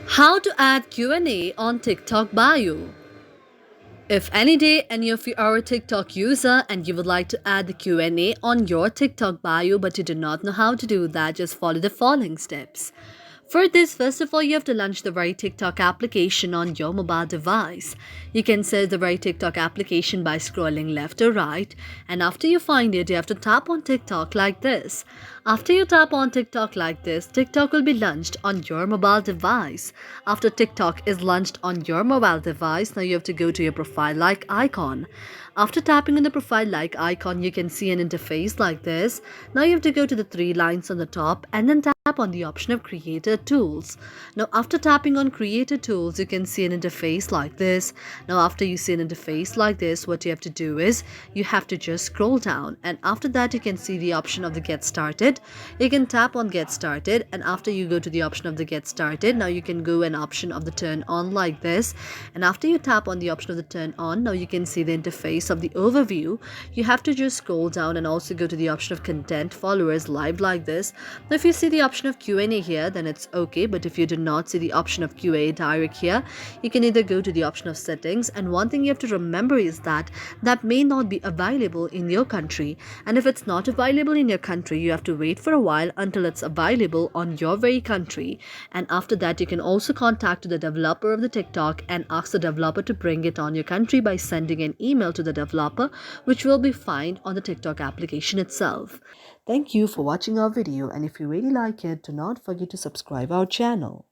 How to add Q&A on TikTok bio. If any day any of you are a TikTok user and you would like to add the Q&A on your TikTok bio but you do not know how to do that, just follow the following steps. For this, first of all, you have to launch the right TikTok application on your mobile device. You can search the right TikTok application by scrolling left or right, and after you find it, you have to tap on TikTok like this. After you tap on TikTok like this, TikTok will be launched on your mobile device. After TikTok is launched on your mobile device, now you have to go to your profile like icon. After tapping on the profile like icon, you can see an interface like this. Now you have to go to the three lines on the top and then tap on the option of Creator Tools. Now after tapping on Creator Tools, you can see an interface like this. Now after you see an interface like this, what you have to do is you have to just scroll down, and after that you can see the option of the Get Started. You can tap on Get Started, and after you go to the option of the Get Started, now you can go an option of the Turn On like this, and after you tap on the option of the Turn On, now you can see the interface of the overview. You have to just scroll down and also go to the option of Content Followers Live like this. Now if you see the option of Q&A here, then it's okay, but if you do not see the option of QA direct here, you can either go to the option of Settings, and one thing you have to remember is that that may not be available in your country, and if it's not available in your country, you have to wait for a while until it's available on your very country. And after that, you can also contact the developer of the TikTok and ask the developer to bring it on your country by sending an email to the developer, which will be found on the TikTok application itself. Thank you for watching our video, and if you really like it, do not forget to subscribe our channel.